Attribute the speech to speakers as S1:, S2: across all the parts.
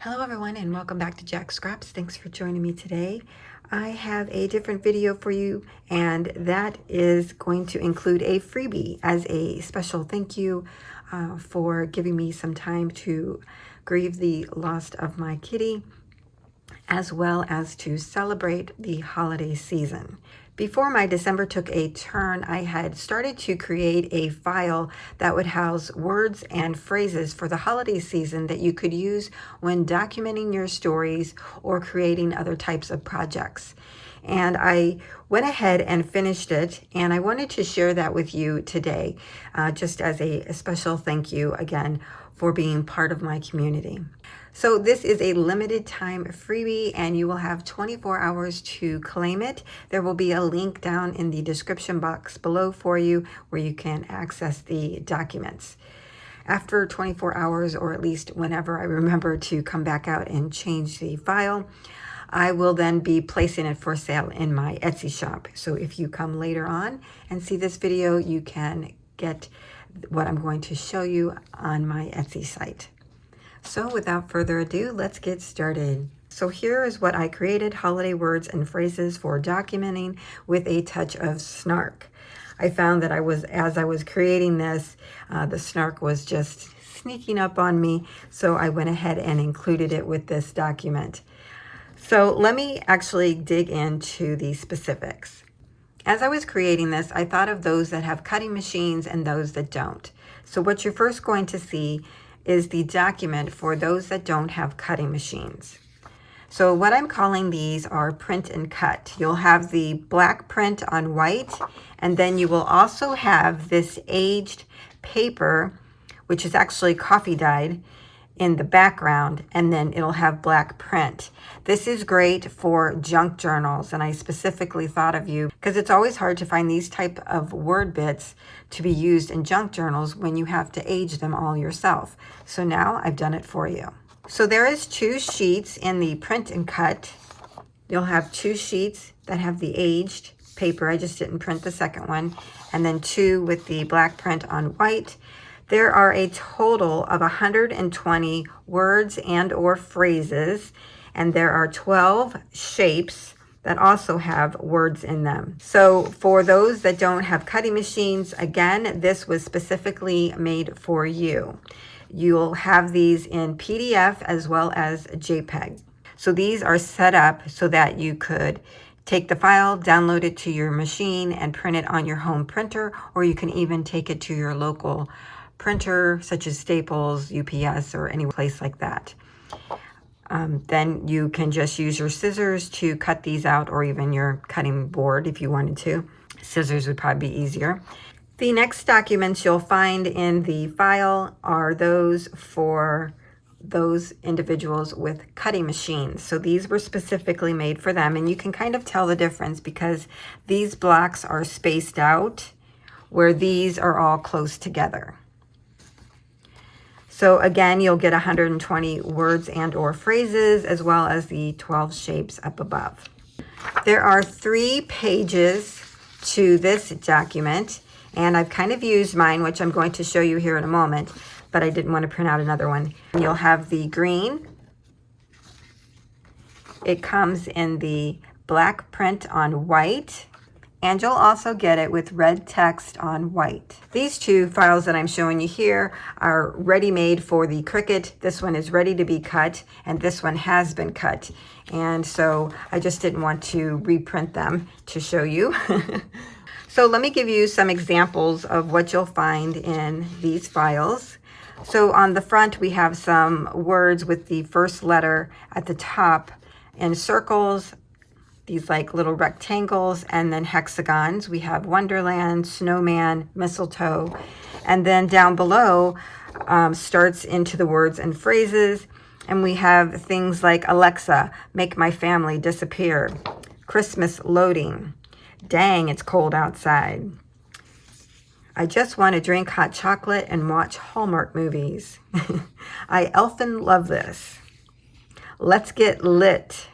S1: Hello everyone and welcome back to Jacqs Scraps. Thanks for joining me today. I have a different video for you, and that is going to include a freebie as a special thank you for giving me some time to grieve the loss of my kitty, as well as to celebrate the holiday season. Before my December took a turn, I had started to create a file that would house words and phrases for the holiday season that you could use when documenting your stories or creating other types of projects. And I went ahead and finished it, and I wanted to share that with you today, just as a special thank you again for being part of my community. So this is a limited time freebie, and you will have 24 hours to claim it. There will be a link down in the description box below for you where you can access the documents. After 24 hours, or at least whenever I remember to come back out and change the file, I will then be placing it for sale in my Etsy shop. So if you come later on and see this video, you can get what I'm going to show you on my Etsy site. So without further ado, let's get started. So here is what I created: holiday words and phrases for documenting with a touch of snark. I found that as I was creating this, the snark was just sneaking up on me, so I went ahead and included it with this document. So let me actually dig into the specifics. As I was creating this, I thought of those that have cutting machines and those that don't. So what you're first going to see is the document for those that don't have cutting machines. So what I'm calling these are print and cut. You'll have the black print on white, and then you will also have this aged paper, which is actually coffee dyed, in the background, and then it'll have black print. This is great for junk journals, and I specifically thought of you because it's always hard to find these type of word bits to be used in junk journals when you have to age them all yourself. So now I've done it for you. So there is 2 sheets in the print and cut. You'll have 2 sheets that have the aged paper. I just didn't print the second one, and then 2 with the black print on white. There are a total of 120 words and or phrases, and there are 12 shapes that also have words in them. So for those that don't have cutting machines, again, this was specifically made for you. You'll have these in PDF as well as JPEG. So these are set up so that you could take the file, download it to your machine, and print it on your home printer, or you can even take it to your local printer such as Staples, UPS, or any place like that. Then you can just use your scissors to cut these out, or even your cutting board if you wanted to. Scissors would probably be easier. The next documents you'll find in the file are those for those individuals with cutting machines. So these were specifically made for them, and you can kind of tell the difference because these blocks are spaced out where these are all close together. So again, you'll get 120 words and or phrases, as well as the 12 shapes up above. There are 3 pages to this document, and I've kind of used mine, which I'm going to show you here in a moment, but I didn't want to print out another one. You'll have the green. It comes in the black print on white, and you'll also get it with red text on white. These 2 files that I'm showing you here are ready-made for the Cricut. This one is ready to be cut, and this one has been cut. And so I just didn't want to reprint them to show you. So let me give you some examples of what you'll find in these files. So on the front, we have some words with the first letter at the top in circles, these like little rectangles, and then hexagons. We have Wonderland, Snowman, Mistletoe, and then down below starts into the words and phrases, and we have things like Alexa, make my family disappear, Christmas loading, dang, it's cold outside, I just want to drink hot chocolate and watch Hallmark movies, I elfin love this, let's get lit,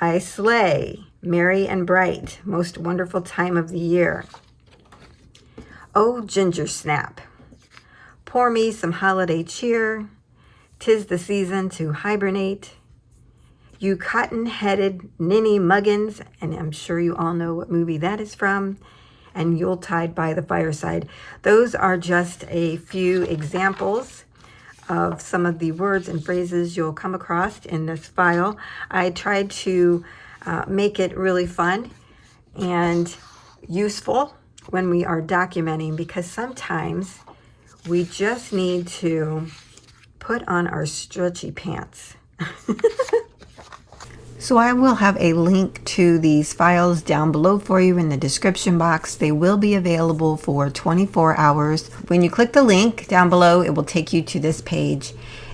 S1: I slay, merry and bright, most wonderful time of the year. Oh, ginger snap, pour me some holiday cheer, 'Tis the season to hibernate. You cotton-headed ninny muggins, and I'm sure you all know what movie that is from, and Yuletide by the fireside. Those are just a few examples of some of the words and phrases you'll come across in this file. I tried to make it really fun and useful when we are documenting, because sometimes we just need to put on our stretchy pants. So I will have a link to these files down below for you in the description box. They will be available for 24 hours. When you click the link down below, it will take you to this page,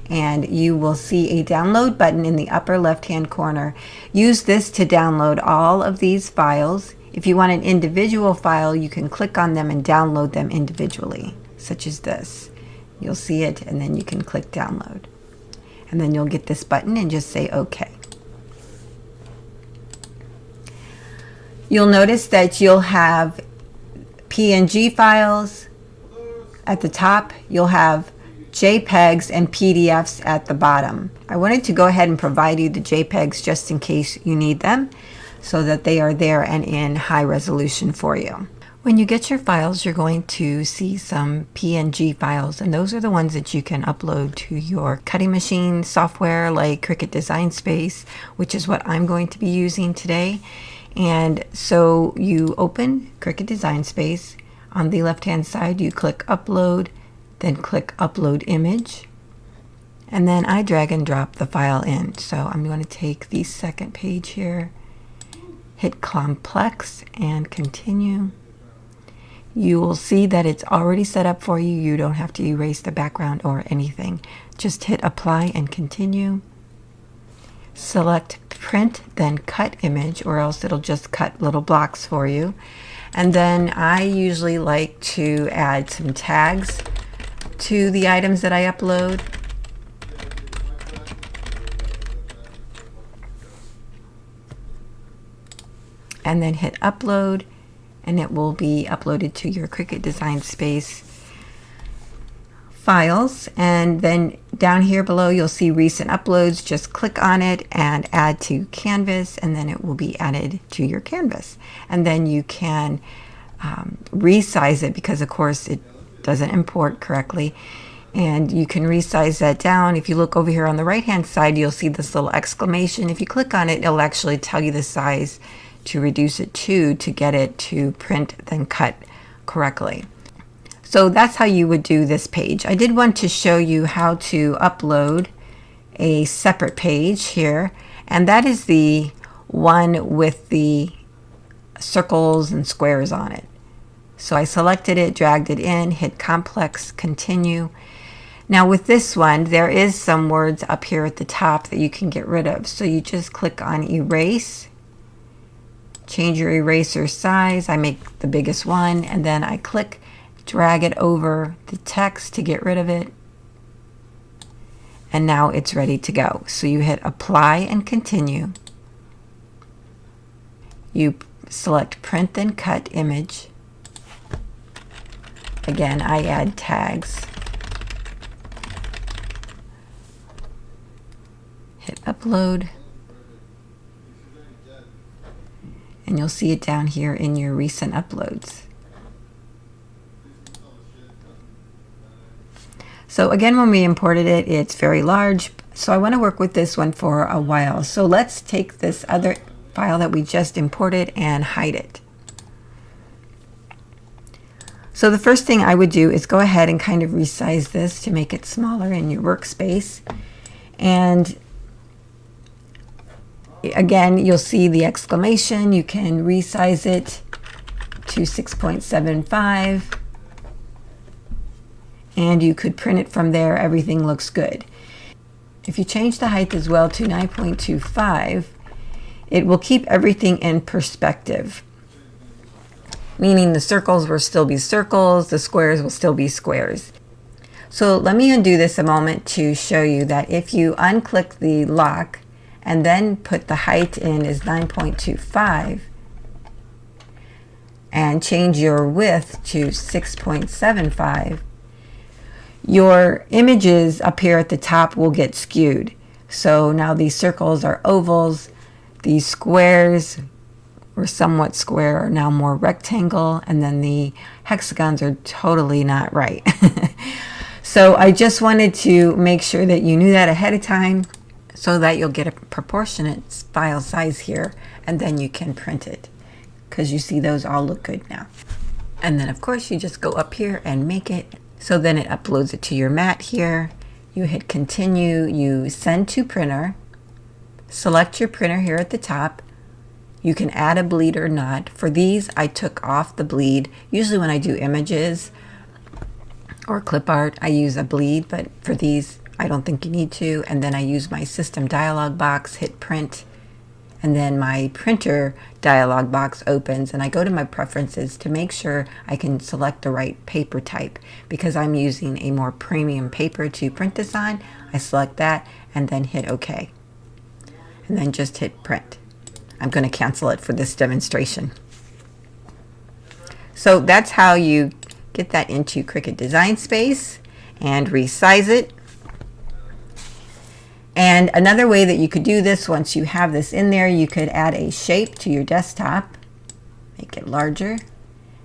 S1: and you will see a download button in the upper left-hand corner. Use this to download all of these files. If you want an individual file, you can click on them and download them individually, such as this. You'll see it, and then you can click download. And then you'll get this button and just say OK. You'll notice that you'll have PNG files at the top. You'll have JPEGs and PDFs at the bottom. I wanted to go ahead and provide you the JPEGs just in case you need them, so that they are there and in high resolution for you. When you get your files, you're going to see some PNG files, and those are the ones that you can upload to your cutting machine software like Cricut Design Space, which is what I'm going to be using today. And so you open Cricut Design Space. On the left-hand side, you click Upload, then click Upload Image. And then I drag and drop the file in. So I'm going to take the second page here, hit Complex, and Continue. You will see that it's already set up for you. You don't have to erase the background or anything. Just hit Apply and Continue. Select Print, then Cut Image, or else it'll just cut little blocks for you. And then I usually like to add some tags to the items that I upload. And then hit Upload, and it will be uploaded to your Cricut Design Space files. And then down here below you'll see recent uploads. Just click on it and add to canvas, and then it will be added to your canvas. And then you can resize it, because of course it doesn't import correctly, and you can resize that down. If you look over here on the right hand side, you'll see this little exclamation. If you click on it, it'll actually tell you the size to reduce it to get it to print then cut correctly. So that's how you would do this page. I did want to show you how to upload a separate page here, and that is the one with the circles and squares on it. So I selected it, dragged it in, hit Complex, Continue. Now with this one, there is some words up here at the top that you can get rid of. So you just click on Erase, change your eraser size. I make the biggest one, and then I click, drag it over the text to get rid of it, and now it's ready to go. So you hit Apply and Continue. You select Print then Cut Image. Again, I add tags. Hit Upload, and you'll see it down here in your recent uploads. So again, when we imported it, it's very large, so I want to work with this one for a while. So let's take this other file that we just imported and hide it. So the first thing I would do is go ahead and kind of resize this to make it smaller in your workspace. And again, you'll see the exclamation. You can resize it to 6.75. And you could print it from there. Everything looks good. If you change the height as well to 9.25, it will keep everything in perspective, meaning the circles will still be circles, the squares will still be squares. So let me undo this a moment to show you that if you unclick the lock and then put the height in as 9.25 and change your width to 6.75, your images up here at the top will get skewed. So now these circles are ovals, these squares were somewhat square are now more rectangle, and then the hexagons are totally not right. So I just wanted to make sure that you knew that ahead of time so that you'll get a proportionate file size here, and then you can print it, because you see those all look good now. And then of course you just go up here and make it. So then it uploads it to your mat here. You hit continue, you send to printer, select your printer here at the top. You can add a bleed or not. For these, I took off the bleed. Usually when I do images or clip art, I use a bleed, but for these, I don't think you need to. And then I use my system dialog box, hit print, and then my printer dialog box opens, and I go to my preferences to make sure I can select the right paper type, because I'm using a more premium paper to print this on. I select that and then hit OK, and then just hit print. I'm going to cancel it for this demonstration. So that's how you get that into Cricut Design Space and resize it. And another way that you could do this, once you have this in there, you could add a shape to your desktop, make it larger,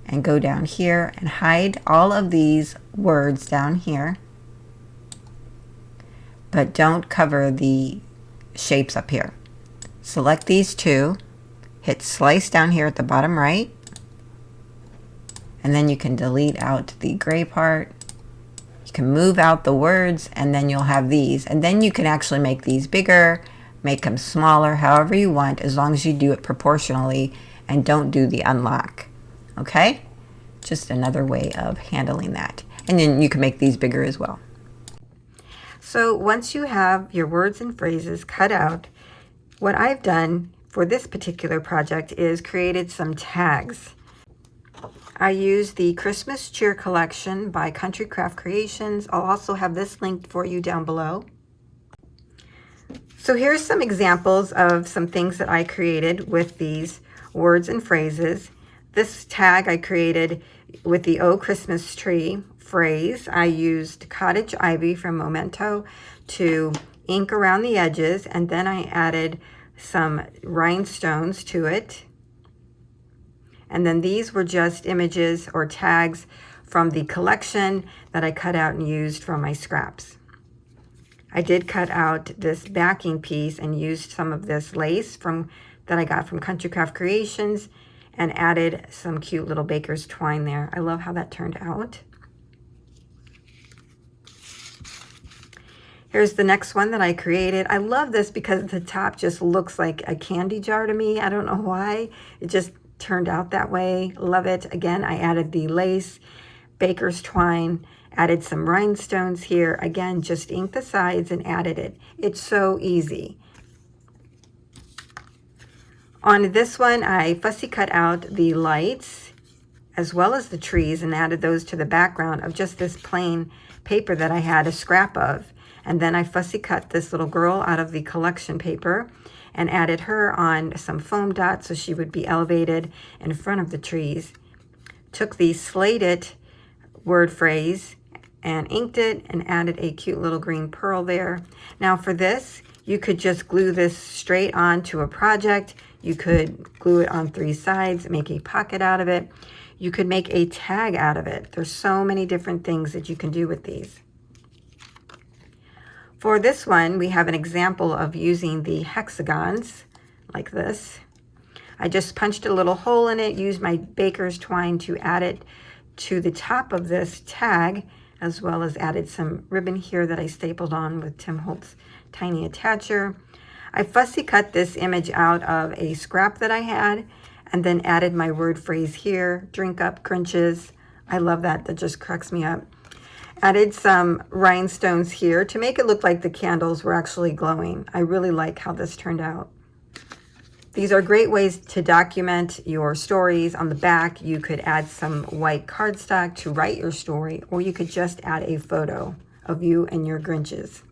S1: and go down here and hide all of these words down here, but don't cover the shapes up here. Select these two, hit slice down here at the bottom right, and then you can delete out the gray part. You can move out the words, and then you'll have these. And then you can actually make these bigger, make them smaller, however you want, as long as you do it proportionally and don't do the unlock. Okay? Just another way of handling that. And then you can make these bigger as well. So once you have your words and phrases cut out, what I've done for this particular project is created some tags. I used the Christmas Cheer Collection by Country Craft Creations. I'll also have this linked for you down below. So here's some examples of some things that I created with these words and phrases. This tag I created with the Oh Christmas Tree phrase. I used Cottage Ivy from Memento to ink around the edges, and then I added some rhinestones to it. And then these were just images or tags from the collection that I cut out and used from my scraps. I did cut out this backing piece and used some of this lace that I got from Country Craft Creations and added some cute little baker's twine there. I love how that turned out. Here's the next one that I created. I love this because the top just looks like a candy jar to me. I don't know why. It just turned out that way. Love it. Again, I added the lace, baker's twine, added some rhinestones here. Again, just inked the sides and added it. It's so easy. On this one, I fussy cut out the lights as well as the trees and added those to the background of just this plain paper that I had a scrap of. And then I fussy cut this little girl out of the collection paper and added her on some foam dots so she would be elevated in front of the trees. Took the slated word phrase and inked it and added a cute little green pearl there. Now for this, you could just glue this straight onto a project. You could glue it on 3 sides, make a pocket out of it. You could make a tag out of it. There's so many different things that you can do with these. For this one, we have an example of using the hexagons like this. I just punched a little hole in it, used my baker's twine to add it to the top of this tag, as well as added some ribbon here that I stapled on with Tim Holtz Tiny Attacher. I fussy cut this image out of a scrap that I had and then added my word phrase here, drink up Grinches. I love that, that just cracks me up. Added some rhinestones here to make it look like the candles were actually glowing. I really like how this turned out. These are great ways to document your stories. On the back, you could add some white cardstock to write your story, or you could just add a photo of you and your Grinches.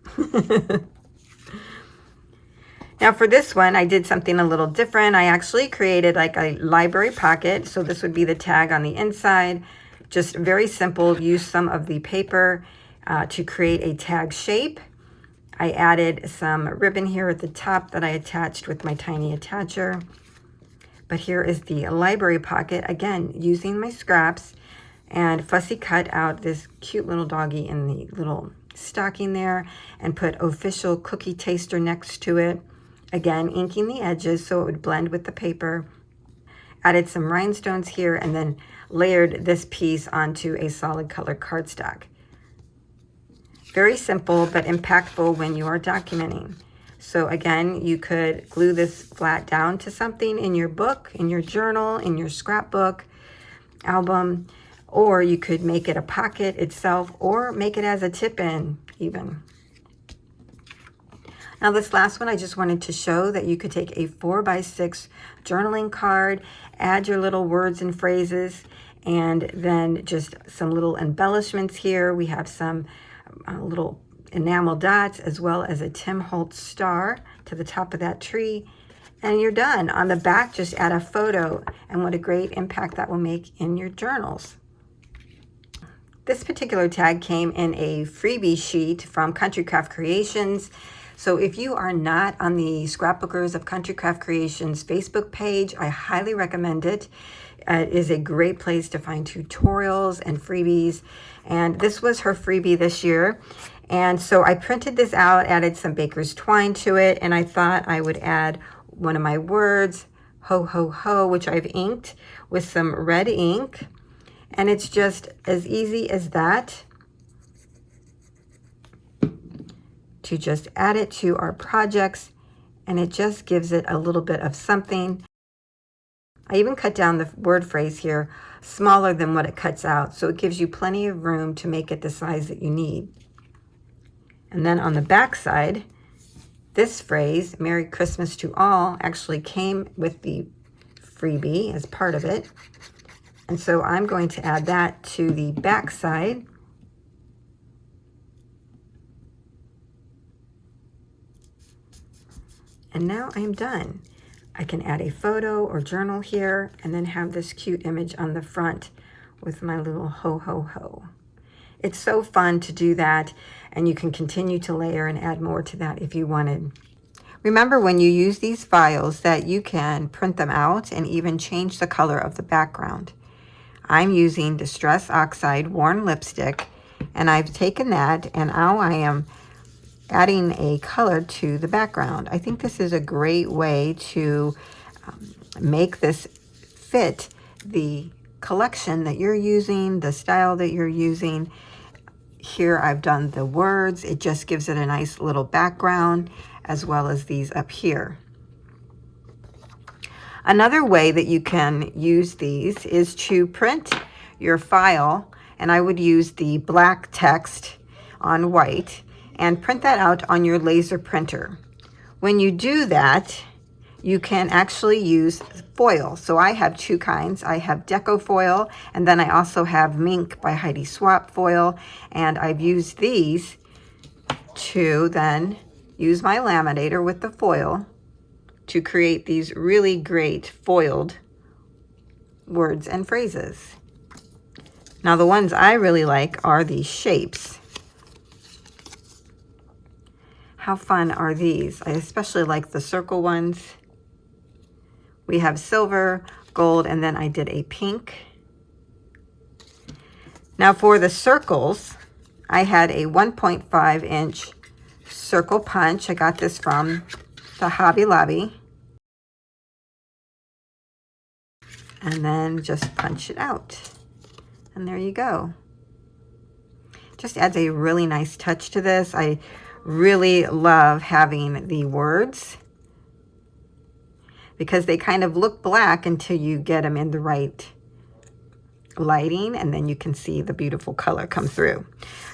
S1: Now for this one, I did something a little different. I actually created like a library pocket. So this would be the tag on the inside. Just very simple, use some of the paper to create a tag shape. I added some ribbon here at the top that I attached with my tiny attacher. But here is the library pocket, again, using my scraps, and Fussy cut out this cute little doggy in the little stocking there and put official cookie taster next to it. Again, inking the edges so it would blend with the paper. Added some rhinestones here and then layered this piece onto a solid color cardstock. Very simple but impactful when you are documenting. So again, you could glue this flat down to something in your book, in your journal, in your scrapbook, album, or you could make it a pocket itself or make it as a tip-in even. Now this last one, I just wanted to show that you could take a 4x6 journaling card, add your little words and phrases, and then just some little embellishments here. We have some little enamel dots as well as a Tim Holtz star to the top of that tree, and you're done. On the back, just add a photo, and what a great impact that will make in your journals. This particular tag came in a freebie sheet from Country Craft Creations. So if you are not on the Scrapbookers of Country Craft Creations Facebook page, I highly recommend it. It is a great place to find tutorials and freebies. And this was her freebie this year. And so I printed this out, added some baker's twine to it, and I thought I would add one of my words, ho, ho, ho, which I've inked with some red ink. And it's just as easy as that to just add it to our projects, and it just gives it a little bit of something. I even cut down the word phrase here smaller than what it cuts out, so it gives you plenty of room to make it the size that you need. And then on the back side, this phrase, Merry Christmas to All, actually came with the freebie as part of it. And so I'm going to add that to the back side. And now I'm done. I can add a photo or journal here and then have this cute image on the front with my little ho, ho, ho. It's so fun to do that, and you can continue to layer and add more to that if you wanted. Remember when you use these files that you can print them out and even change the color of the background. I'm using Distress Oxide Worn Lipstick, and I've taken that and now I am adding a color to the background. I think this is a great way to make this fit the collection that you're using, the style that you're using. Here I've done the words. It just gives it a nice little background, as well as these up here. Another way that you can use these is to print your file, and I would use the black text on white and print that out on your laser printer. When you do that, you can actually use foil. So I have two kinds. I have Deco foil, and then I also have Mink by Heidi Swapp foil, and I've used these to then use my laminator with the foil to create these really great foiled words and phrases. Now the ones I really like are these shapes. How fun are these? I especially like the circle ones. We have silver, gold, and then I did a pink. Now for the circles, I had a 1.5 inch circle punch. I got this from the Hobby Lobby. And then just punch it out. And there you go. Just adds a really nice touch to this. I really love having the words because they kind of look black until you get them in the right lighting, and then you can see the beautiful color come through.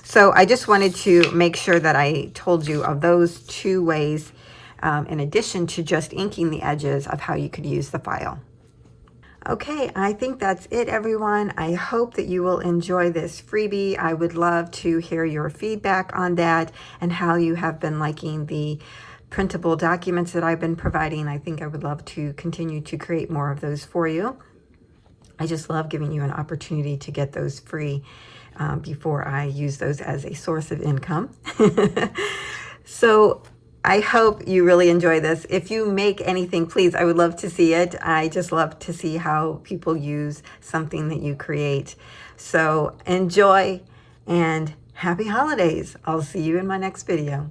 S1: So I just wanted to make sure that I told you of those two ways, in addition to just inking the edges, of how you could use the file. Okay, I think that's it, everyone. I hope that you will enjoy this freebie. I would love to hear your feedback on that and how you have been liking the printable documents that I've been providing. I think I would love to continue to create more of those for you. I just love giving you an opportunity to get those free before I use those as a source of income. So I hope you really enjoy this. If you make anything, please, I would love to see it. I just love to see how people use something that you create. So enjoy and happy holidays. I'll see you in my next video.